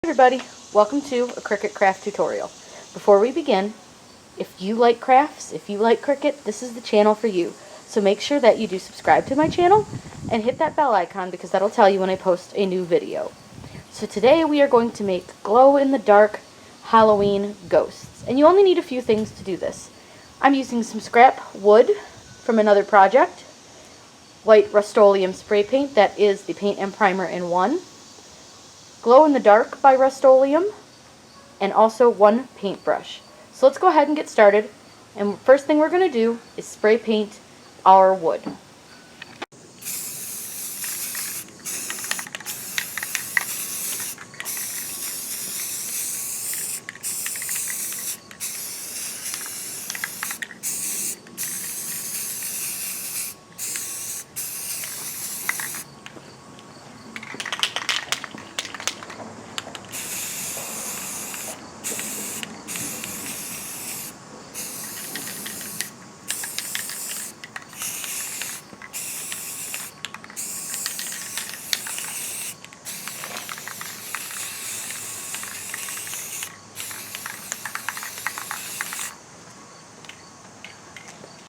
Everybody, welcome to a Cricut craft tutorial. Before we begin, if you like crafts, if you like Cricut, this is the channel for you. So make sure that you do subscribe to my channel and hit that bell icon because that'll tell you when I post a new video. So today we are going to make glow-in-the-dark Halloween ghosts. And you only need a few things to do this. I'm using some scrap wood from another project, white Rust-Oleum spray paint, that is the paint and primer in one, Glow in the Dark by Rust-Oleum, and also one paintbrush. So let's go ahead and get started. And first thing we're going to do is spray paint our wood.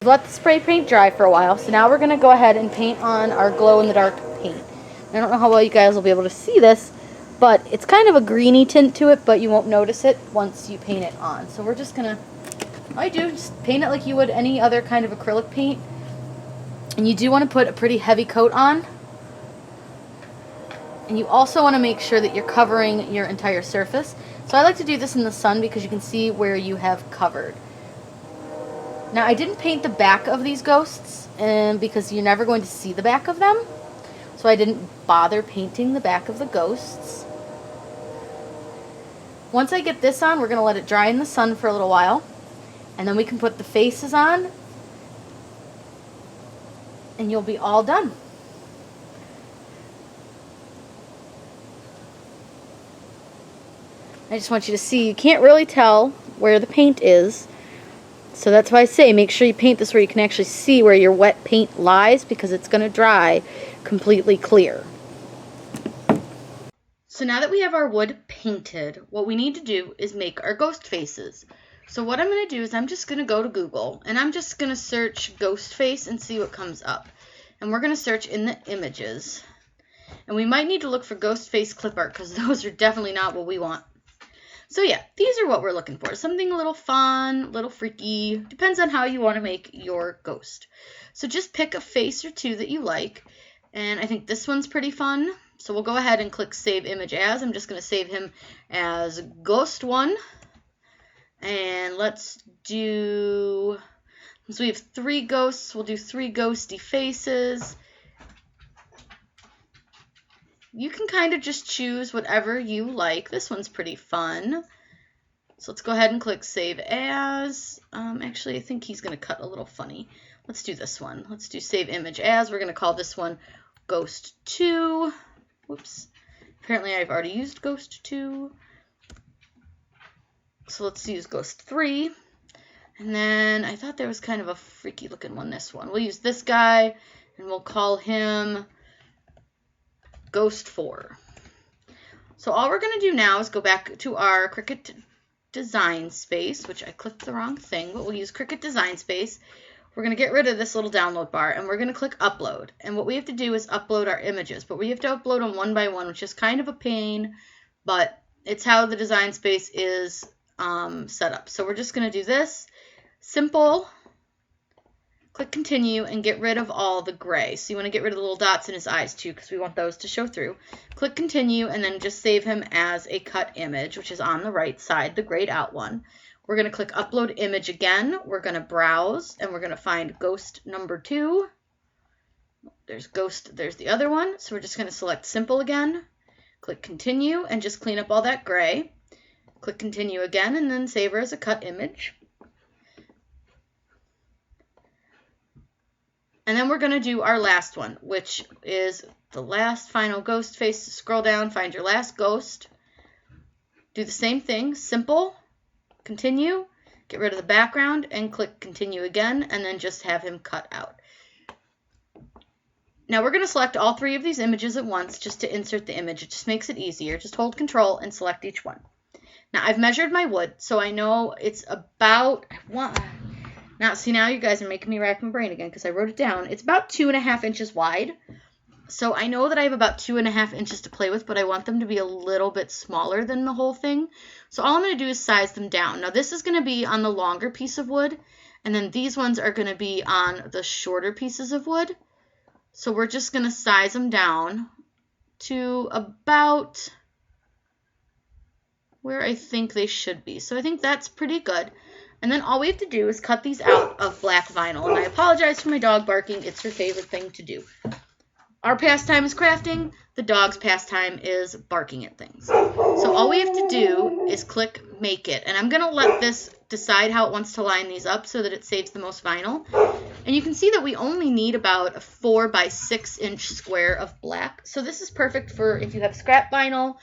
Let the spray paint dry for a while, so now we're going to go ahead and paint on our glow-in-the-dark paint. I don't know how well you guys will be able to see this, but it's kind of a greeny tint to it, but you won't notice it once you paint it on. So we're just going to, just paint it like you would any other kind of acrylic paint. And you do want to put a pretty heavy coat on. And you also want to make sure that you're covering your entire surface. So I like to do this in the sun because you can see where you have covered. Now, I didn't paint the back of these ghosts because you're never going to see the back of them. So I didn't bother painting the back of the ghosts. Once I get this on, we're going to let it dry in the sun for a little while. And then we can put the faces on. And you'll be all done. I just want you to see, you can't really tell where the paint is. So that's why I say make sure you paint this where you can actually see where your wet paint lies, because it's going to dry completely clear. So now that we have our wood painted, what we need to do is make our ghost faces. So what I'm going to do is I'm just going to go to Google and I'm just going to search ghost face and see what comes up. And we're going to search in the images. And we might need to look for ghost face clip art because those are definitely not what we want. So yeah, these are what we're looking for. Something a little fun, a little freaky. Depends on how you want to make your ghost. So just pick a face or two that you like. And I think this one's pretty fun. So we'll go ahead and click Save Image As. I'm just going to save him as Ghost 1. And let's do... So we have 3 ghosts. We'll do 3 ghosty faces. You can kind of just choose whatever you like. This one's pretty fun. So let's go ahead and click Save As. Actually, I think he's going to cut a little funny. Let's do this one. Let's do Save Image As. We're going to call this one Ghost 2. Whoops. Apparently, I've already used Ghost 2. So let's use Ghost 3. And then I thought there was kind of a freaky looking one, this one. We'll use this guy, and we'll call him Ghost 4. So all we're going to do now is go back to our Cricut Design Space, which I clicked the wrong thing, but we'll use Cricut Design Space. We're going to get rid of this little download bar, and we're going to click Upload. And what we have to do is upload our images, but we have to upload them one by one, which is kind of a pain, but it's how the Design Space is set up. So we're just going to do this. Simple. Click Continue and get rid of all the gray. So you want to get rid of the little dots in his eyes too, because we want those to show through. Click Continue and then just save him as a cut image, which is on the right side, the grayed out one. We're going to click Upload Image again. We're going to browse and we're going to find Ghost number 2. There's Ghost, there's the other one. So we're just going to select Simple again. Click Continue and just clean up all that gray. Click Continue again and then save her as a cut image. And then we're going to do our last one, which is the last final ghost face. Scroll down, find your last ghost. Do the same thing, Simple, Continue, get rid of the background, and click Continue again, and then just have him cut out. Now we're going to select all 3 of these images at once just to insert the image. It just makes it easier. Just hold Control and select each one. Now I've measured my wood, so I know it's about, now see, now you guys are making me rack my brain again because I wrote it down. It's about 2.5 inches wide. So I know that I have about 2.5 inches to play with, but I want them to be a little bit smaller than the whole thing. So all I'm going to do is size them down. Now this is going to be on the longer piece of wood, and then these ones are going to be on the shorter pieces of wood. So we're just going to size them down to about where I think they should be. So I think that's pretty good. And then all we have to do is cut these out of black vinyl. And I apologize for my dog barking. It's her favorite thing to do. Our pastime is crafting. The dog's pastime is barking at things. So all we have to do is click Make It. And I'm going to let this decide how it wants to line these up so that it saves the most vinyl. And you can see that we only need about a 4 by 6 inch square of black. So this is perfect for if you have scrap vinyl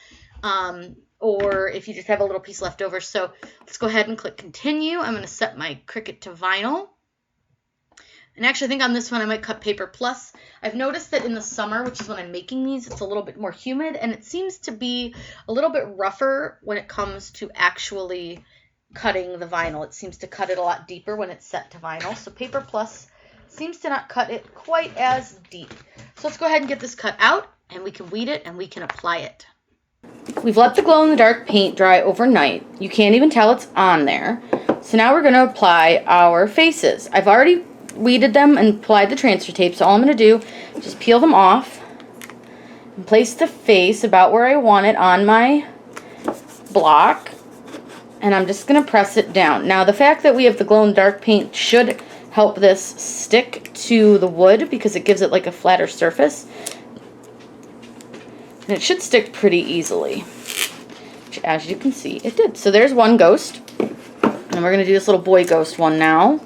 or if you just have a little piece left over. So let's go ahead and click Continue. I'm going to set my Cricut to vinyl. And actually, I think on this one, I might cut Paper Plus. I've noticed that in the summer, which is when I'm making these, it's a little bit more humid, and it seems to be a little bit rougher when it comes to actually cutting the vinyl. It seems to cut it a lot deeper when it's set to vinyl. So Paper Plus seems to not cut it quite as deep. So let's go ahead and get this cut out, and we can weed it, and we can apply it. We've let the glow-in-the-dark paint dry overnight. You can't even tell it's on there. So now we're going to apply our faces. I've already weeded them and applied the transfer tape, so all I'm going to do is just peel them off and place the face about where I want it on my block, and I'm just going to press it down. Now the fact that we have the glow-in-the-dark paint should help this stick to the wood because it gives it like a flatter surface, and it should stick pretty easily, which as you can see it did. So there's one ghost, and we're going to do this little boy ghost one now.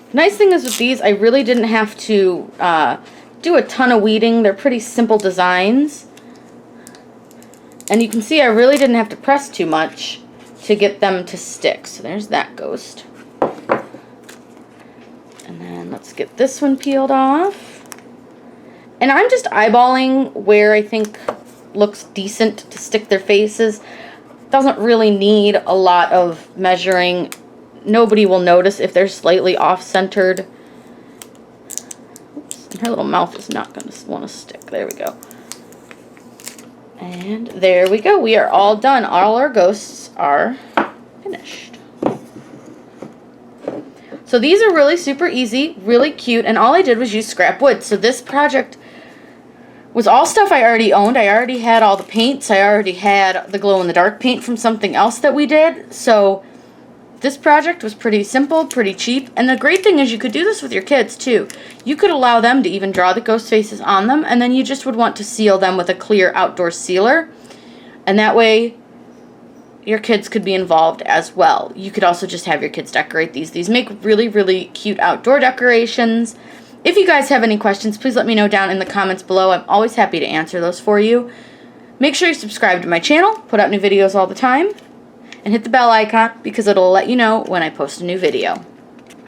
The nice thing is with these, I really didn't have to do a ton of weeding. They're pretty simple designs. And you can see I really didn't have to press too much to get them to stick. So there's that ghost. And then let's get this one peeled off. And I'm just eyeballing where I think looks decent to stick their faces. Doesn't really need a lot of measuring. Nobody will notice if they're slightly off-centered. Oops, and her little mouth is not going to want to stick. There we go. And there we go. We are all done. All our ghosts are finished. So these are really super easy, really cute, and all I did was use scrap wood. So this project was all stuff I already owned. I already had all the paints. I already had the glow-in-the-dark paint from something else that we did. So this project was pretty simple, pretty cheap, and the great thing is you could do this with your kids too. You could allow them to even draw the ghost faces on them, and then you just would want to seal them with a clear outdoor sealer, and that way your kids could be involved as well. You could also just have your kids decorate these. These make really, really cute outdoor decorations. If you guys have any questions, please let me know down in the comments below. I'm always happy to answer those for you. Make sure you subscribe to my channel, put out new videos all the time. And hit the bell icon because it'll let you know when I post a new video.